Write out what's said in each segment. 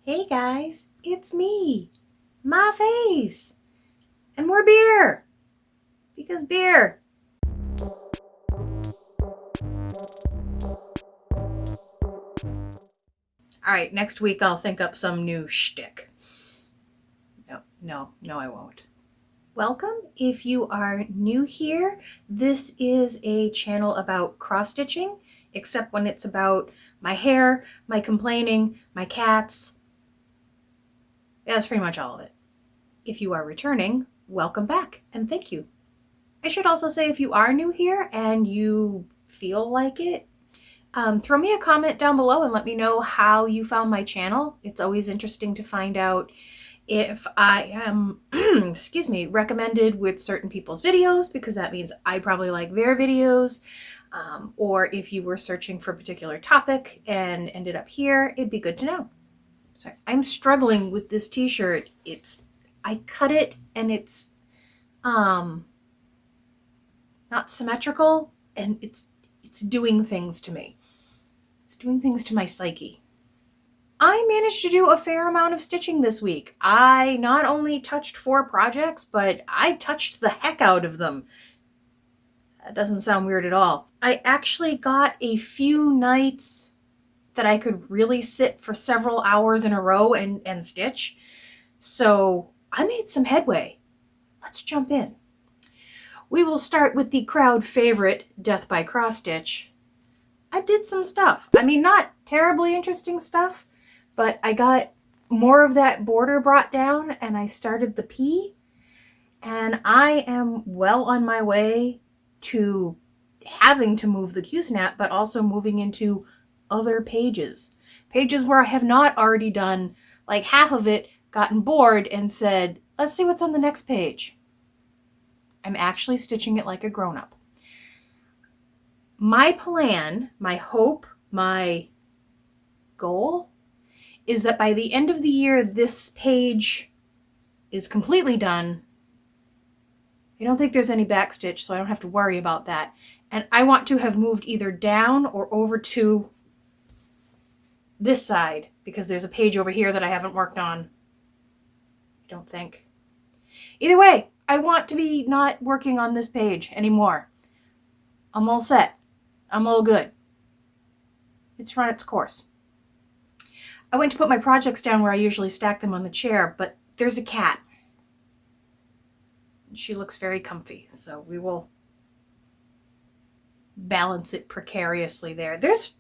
Hey guys, it's me, my face, and more beer, because beer. Alright, next week I'll think up some new shtick. No, I won't. Welcome. If you are new here, this is a channel about cross-stitching, except when it's about my hair, my complaining, my cats. Yeah, that's pretty much all of it. If you are returning, welcome back and thank you. I should also say, if you are new here and you feel like it, throw me a comment down below and let me know how you found my channel. It's always interesting to find out if I am, recommended with certain people's videos, because that means I probably like their videos. Or if you were searching for a particular topic and ended up here, it'd be good to know. Sorry, I'm struggling with this t-shirt. I cut it and it's not symmetrical, and it's doing things to me. It's doing things to my psyche. I managed to do a fair amount of stitching this week. I not only touched 4 projects, but I touched the heck out of them. That doesn't sound weird at all. I actually got a few nights that I could really sit for several hours in a row and stitch. So I made some headway. Let's jump in. We will start with the crowd favorite, Death by Cross Stitch. I did some stuff. I mean, not terribly interesting stuff, but I got more of that border brought down and I started the P, and I am well on my way to having to move the Q-snap, but also moving into other pages. Pages where I have not already done like half of it, gotten bored and said, let's see what's on the next page. I'm actually stitching it like a grown-up. My plan, my hope, my goal is that by the end of the year, this page is completely done. I don't think there's any backstitch, so I don't have to worry about that. And I want to have moved either down or over to this side, because there's a page over here that I haven't worked on. I don't think. Either way, I want to be not working on this page anymore. I'm all set. I'm all good. It's run its course. I went to put my projects down where I usually stack them on the chair, but there's a cat. She looks very comfy, so we will balance it precariously there. There's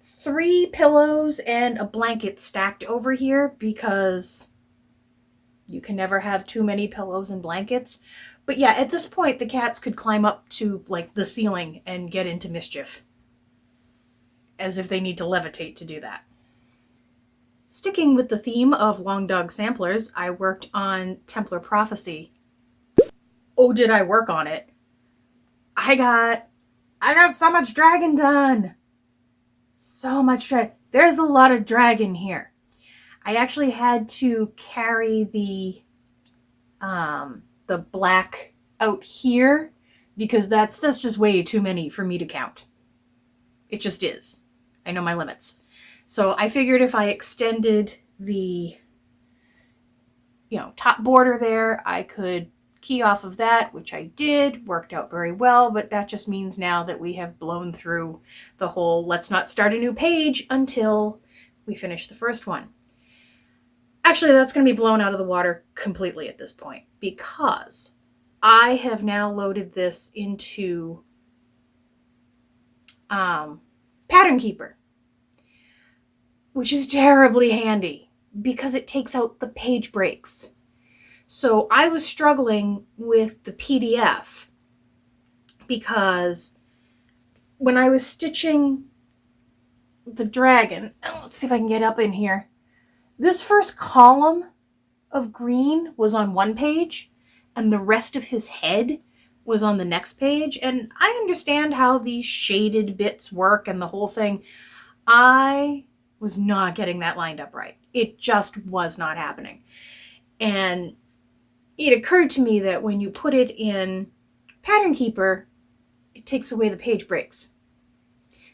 3 pillows and a blanket stacked over here because you can never have too many pillows and blankets. But yeah, at this point, the cats could climb up to like the ceiling and get into mischief, as if they need to levitate to do that. Sticking with the theme of long dog samplers, I worked on Templar Prophecy. Oh, did I work on it? I got so much dragon done. So much dragon. There's a lot of dragon here. I actually had to carry the black out here because that's just way too many for me to count. It just is. I know my limits. So I figured if I extended the top border there, I could key off of that, which I did. Worked out very well, but that just means now that we have blown through the whole let's not start a new page until we finish the first one. Actually, that's going to be blown out of the water completely at this point, because I have now loaded this into Pattern Keeper, which is terribly handy because it takes out the page breaks. So I was struggling with the PDF because when I was stitching the dragon, let's see if I can get up in here, this first column of green was on one page and the rest of his head was on the next page. And I understand how these shaded bits work and the whole thing. I was not getting that lined up right. It just was not happening. And it occurred to me that when you put it in Pattern Keeper, it takes away the page breaks.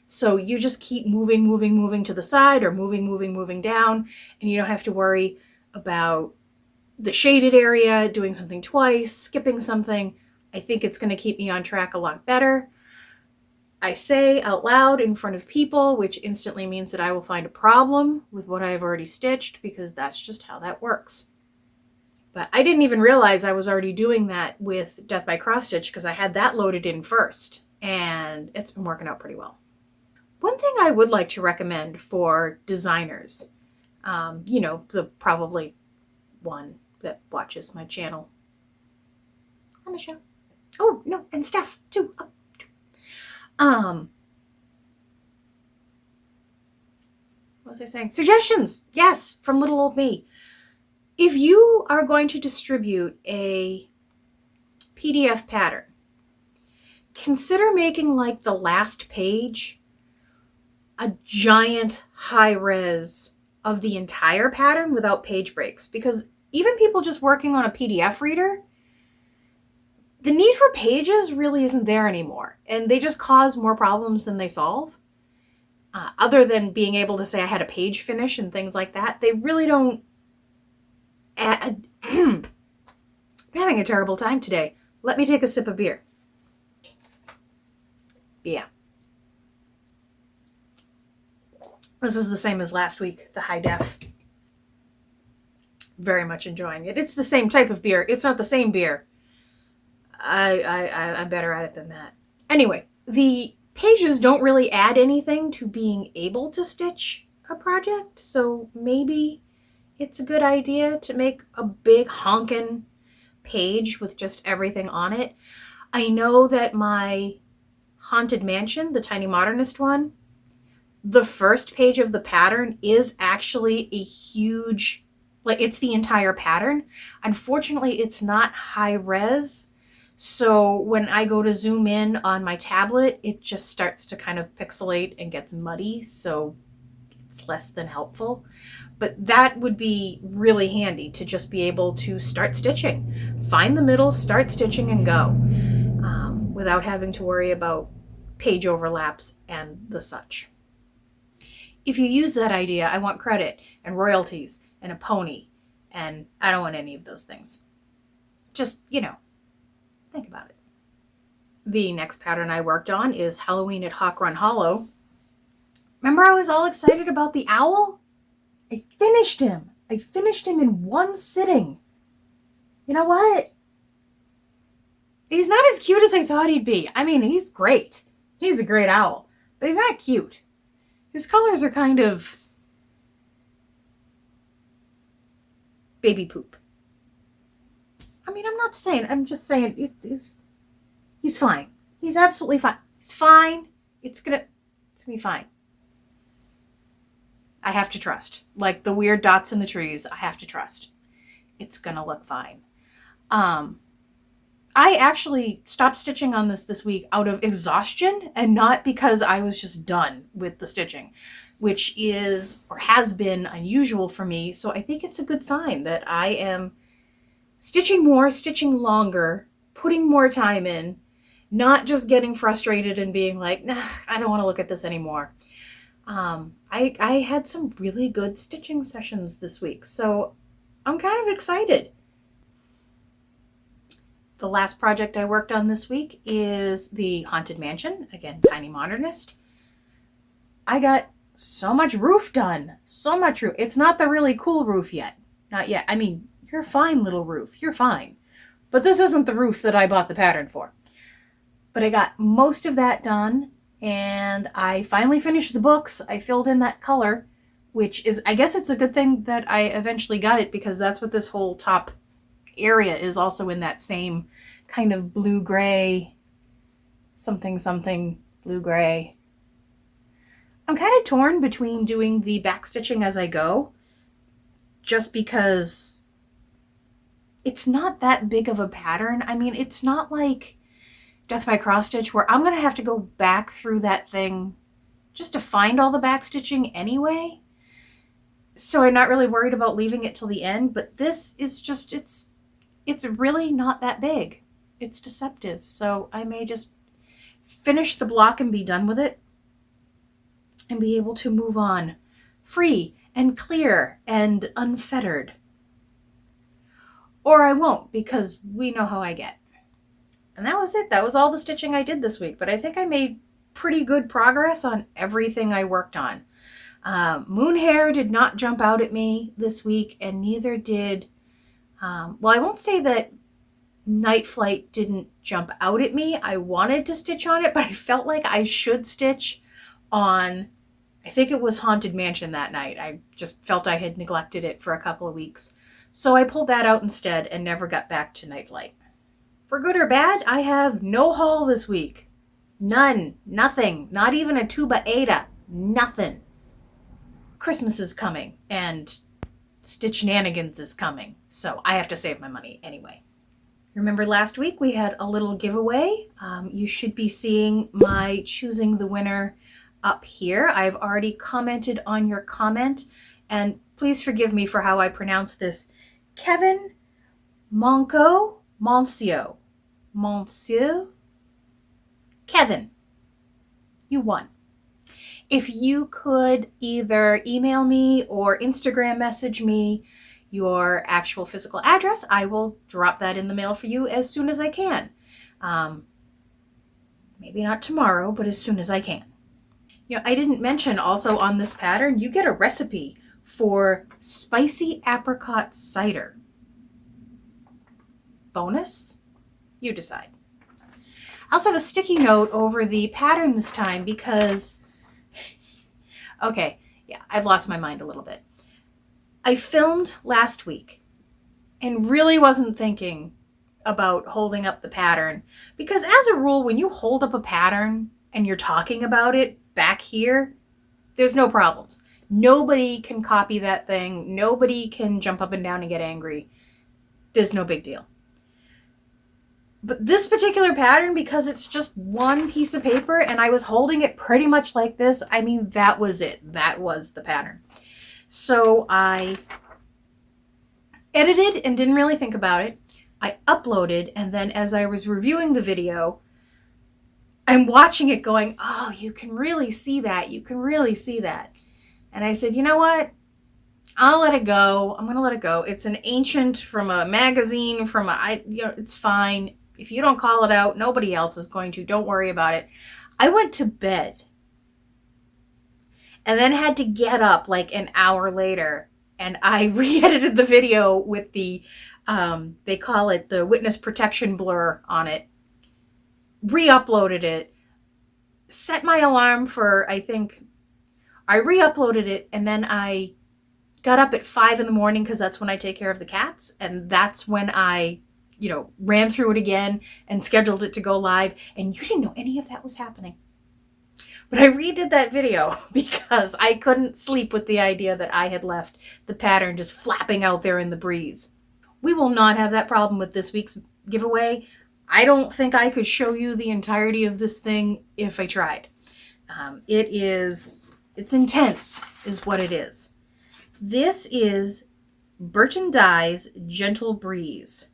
So you just keep moving to the side, or moving down, and you don't have to worry about the shaded area, doing something twice, skipping something. I think it's going to keep me on track a lot better. I say out loud in front of people, which instantly means that I will find a problem with what I have already stitched, because that's just how that works. But I didn't even realize I was already doing that with Death by Cross Stitch, because I had that loaded in first, and it's been working out pretty well. One thing I would like to recommend for designers, the probably one that watches my channel. Hi, Michelle. Oh, no, and Steph, too. What was I saying? Suggestions! Yes, from little old me. If you are going to distribute a PDF pattern, consider making like the last page a giant high res of the entire pattern without page breaks, because even people just working on a PDF reader, the need for pages really isn't there anymore, and they just cause more problems than they solve. Other than being able to say I had a page finish and things like that, they really don't add. I'm having a terrible time today. Let me take a sip of beer. Yeah. This is the same as last week, the high def. Very much enjoying it. It's the same type of beer. It's not the same beer. I'm better at it than that. Anyway, the pages don't really add anything to being able to stitch a project, so maybe it's a good idea to make a big honkin' page with just everything on it. I know that my Haunted Mansion, the Tiny Modernist one, the first page of the pattern is actually a huge, like, it's the entire pattern. Unfortunately, it's not high res. So when I go to zoom in on my tablet, it just starts to kind of pixelate and gets muddy. So it's less than helpful. But that would be really handy to just be able to start stitching. Find the middle, start stitching, and go. Without having to worry about page overlaps and the such. If you use that idea, I want credit and royalties and a pony, and I don't want any of those things. Just, think about it. The next pattern I worked on is Halloween at Hawk Run Hollow. Remember I was all excited about the owl? I finished him. I finished him in one sitting. You know what? He's not as cute as I thought he'd be. I mean, he's great. He's a great owl, but he's not cute. His colors are kind of baby poop. I mean, I'm just saying he's fine. He's absolutely fine. He's fine. It's gonna be fine. I have to trust. Like the weird dots in the trees, I have to trust. It's gonna look fine. I actually stopped stitching on this week out of exhaustion, and not because I was just done with the stitching, which is or has been unusual for me. So I think it's a good sign that I am stitching more, stitching longer, putting more time in, not just getting frustrated and being like, nah, I don't want to look at this anymore. I had some really good stitching sessions this week, so I'm kind of excited. The last project I worked on this week is the Haunted Mansion, again, Tiny Modernist. I got so much roof done, so much roof. It's not the really cool roof yet, not yet. I mean, you're fine, little roof, you're fine. But this isn't the roof that I bought the pattern for. But I got most of that done, and I finally finished the books. I filled in that color, which is, I guess it's a good thing that I eventually got it, because that's what this whole top area is, also in that same kind of blue-gray, something blue-gray. I'm kind of torn between doing the backstitching as I go, just because it's not that big of a pattern. I mean, it's not like Death by Cross Stitch where I'm going to have to go back through that thing just to find all the backstitching anyway. So I'm not really worried about leaving it till the end, but this is just, it's really not that big. It's deceptive. So I may just finish the block and be done with it. and be able to move on free and clear and unfettered. Or I won't, because we know how I get. And that was it. That was all the stitching I did this week, but I think I made pretty good progress on everything I worked on. Moon hair did not jump out at me this week, and neither did, well, I won't say that Night Flight didn't jump out at me. I wanted to stitch on it, but I felt like I should stitch on, I think it was Haunted Mansion that night. I just felt I had neglected it for a couple of weeks. So I pulled that out instead and never got back to Night Flight. For good or bad, I have no haul this week. None. Nothing. Not even a tuba Ada. Nothing. Christmas is coming and Stitch-nanigans is coming. So I have to save my money anyway. Remember last week we had a little giveaway. You should be seeing my choosing the winner up here. I've already commented on your comment, and please forgive me for how I pronounce this. Kevin Monco Monsieur. Kevin, you won. If you could either email me or Instagram message me your actual physical address, I will drop that in the mail for you as soon as I can. Maybe not tomorrow, but as soon as I can. You know, I didn't mention also on this pattern, you get a recipe for spicy apricot cider. Bonus? You decide. I also have a sticky note over the pattern this time because, okay, yeah, I've lost my mind a little bit. I filmed last week and really wasn't thinking about holding up the pattern because as a rule, when you hold up a pattern and you're talking about it back here, there's no problems. Nobody can copy that thing. Nobody can jump up and down and get angry. There's no big deal. But this particular pattern, because it's just one piece of paper and I was holding it pretty much like this, I mean, that was it. That was the pattern. So I edited and didn't really think about it. I uploaded, and then as I was reviewing the video, I'm watching it going, oh, you can really see that. You can really see that. And I said, you know what? I'll let it go. I'm going to let it go. It's an ancient from a magazine, it's fine. If you don't call it out, nobody else is going to. Don't worry about it. I went to bed and then had to get up like an hour later, and I re-edited the video with the, they call it the witness protection blur on it, re-uploaded it, set my alarm for, I re-uploaded it, and then I got up at 5 in the morning because that's when I take care of the cats, and that's when I ran through it again and scheduled it to go live, and you didn't know any of that was happening. But I redid that video because I couldn't sleep with the idea that I had left the pattern just flapping out there in the breeze. We will not have that problem with this week's giveaway. I don't think I could show you the entirety of this thing if I tried. It's intense is what it is. This is Burton Dye's Gentle Breeze.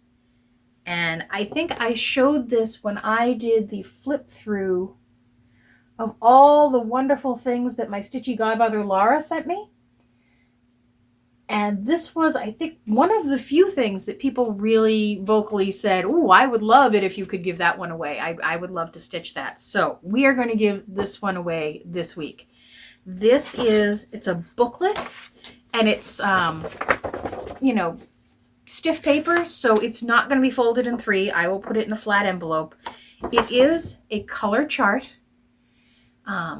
And I think I showed this when I did the flip through of all the wonderful things that my stitchy godmother Laura sent me. And this was, I think, one of the few things that people really vocally said, oh, I would love it if you could give that one away. I would love to stitch that. So we are going to give this one away this week. It's a booklet, and it's, stiff paper, so it's not going to be folded in 3. I will put it in a flat envelope. It is a color chart.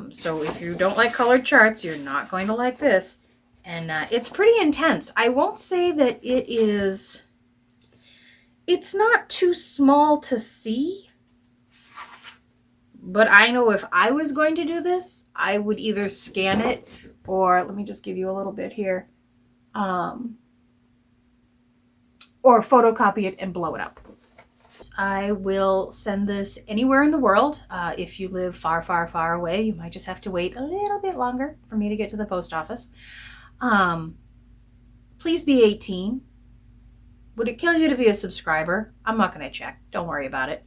So if you don't like colored charts, you're not going to like this. And it's pretty intense. I won't say that it's not too small to see, but I know if I was going to do this, I would either scan it or, let me just give you a little bit here, or photocopy it and blow it up. I will send this anywhere in the world. If you live far, far, far away, you might just have to wait a little bit longer for me to get to the post office. Please be 18. Would it kill you to be a subscriber? I'm not going to check. Don't worry about it.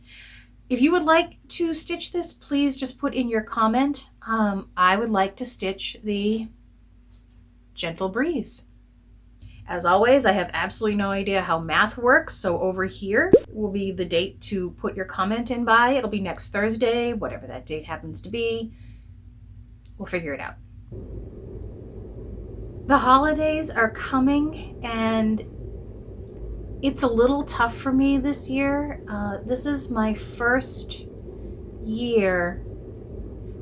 If you would like to stitch this, please just put in your comment. I would like to stitch the Gentle Breeze. As always, I have absolutely no idea how math works, so over here will be the date to put your comment in by. It'll be next Thursday, whatever that date happens to be. We'll figure it out. The holidays are coming, and it's a little tough for me this year. This is my first year,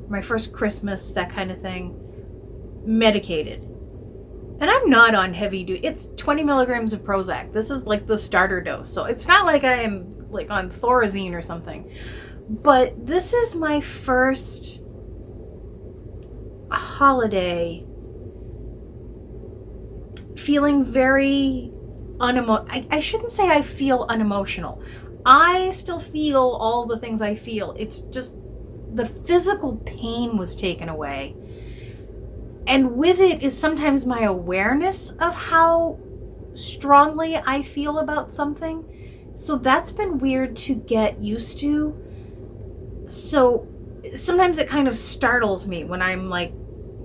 my first Christmas, that kind of thing, medicated. And I'm not on heavy duty. It's 20 milligrams of Prozac. This is like the starter dose. So it's not like I am like on Thorazine or something. But this is my first holiday feeling very I shouldn't say I feel unemotional. I still feel all the things I feel. It's just the physical pain was taken away. And with it is sometimes my awareness of how strongly I feel about something. So that's been weird to get used to. So sometimes it kind of startles me when I'm like,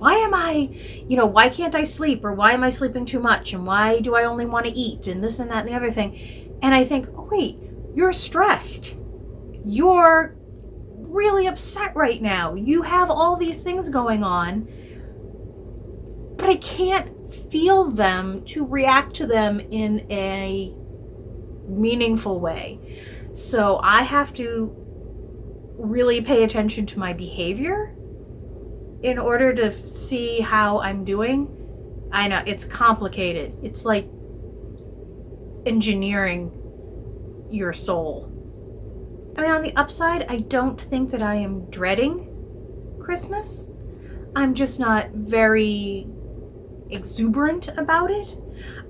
why can't I sleep? Or why am I sleeping too much? And why do I only want to eat? And this and that and the other thing. And I think, oh wait, you're stressed. You're really upset right now. You have all these things going on, but I can't feel them to react to them in a meaningful way. So I have to really pay attention to my behavior in order to see how I'm doing. I know, it's complicated. It's like engineering your soul. I mean, on the upside, I don't think that I am dreading Christmas. I'm just not very exuberant about it.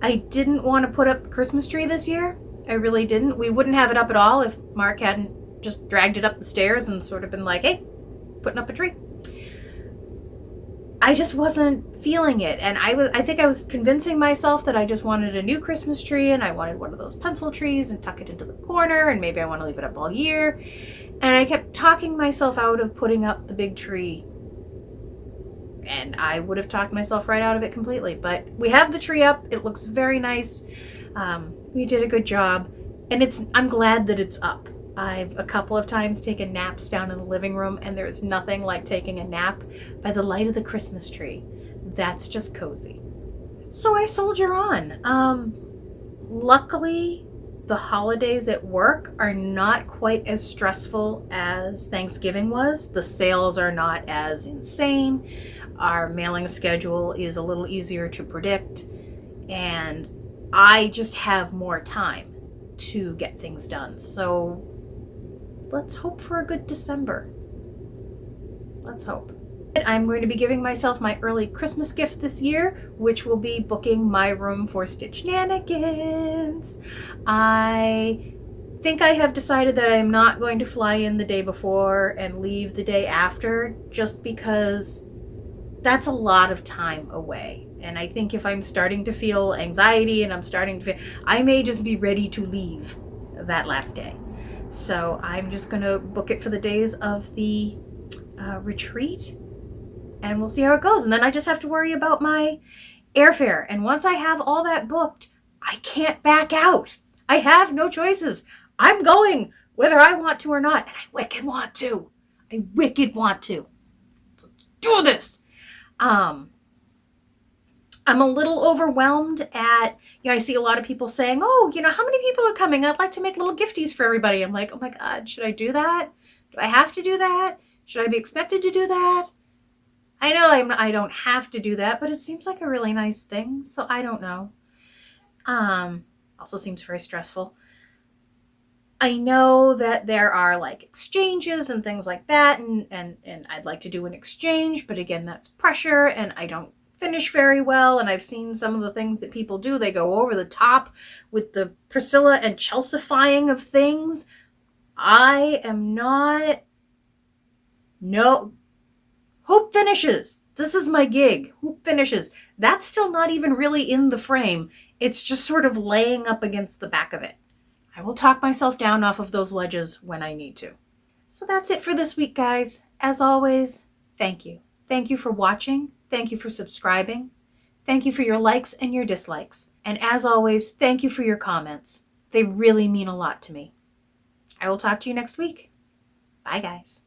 I didn't want to put up the Christmas tree this year. I really didn't. We wouldn't have it up at all if Mark hadn't just dragged it up the stairs and sort of been like, hey, putting up a tree. I just wasn't feeling it. And I think I was convincing myself that I just wanted a new Christmas tree, and I wanted one of those pencil trees and tuck it into the corner, and maybe I want to leave it up all year. And I kept talking myself out of putting up the big tree. And I would have talked myself right out of it completely. But we have the tree up. It looks very nice. We did a good job. And I'm glad that it's up. I've a couple of times taken naps down in the living room, and there is nothing like taking a nap by the light of the Christmas tree. That's just cozy. So I soldier on. Luckily, the holidays at work are not quite as stressful as Thanksgiving was. The sales are not as insane. Our mailing schedule is a little easier to predict, and I just have more time to get things done. So let's hope for a good December. Let's hope. I'm going to be giving myself my early Christmas gift this year, which will be booking my room for Stitchnanigans. I think I have decided that I'm not going to fly in the day before and leave the day after, just because that's a lot of time away. And I think if I'm starting to feel anxiety and I may just be ready to leave that last day. So I'm just going to book it for the days of the retreat, and we'll see how it goes. And then I just have to worry about my airfare. And once I have all that booked, I can't back out. I have no choices. I'm going whether I want to or not. And I wicked want to. Let's do this. I'm a little overwhelmed at, I see a lot of people saying, oh, how many people are coming? I'd like to make little gifties for everybody. I'm like, oh my God, should I do that? Do I have to do that? Should I be expected to do that? I know I don't have to do that, but it seems like a really nice thing. So I don't know. Also seems very stressful. I know that there are like exchanges and things like that. And I'd like to do an exchange, but again, that's pressure, and I don't finish very well. And I've seen some of the things that people do. They go over the top with the Priscilla and Chelsifying of things. I am not. No. Hope finishes. This is my gig. Hope finishes. That's still not even really in the frame. It's just sort of laying up against the back of it. I will talk myself down off of those ledges when I need to. So that's it for this week, guys. As always, thank you. Thank you for watching. Thank you for subscribing. Thank you for your likes and your dislikes. And as always, thank you for your comments. They really mean a lot to me. I will talk to you next week. Bye, guys.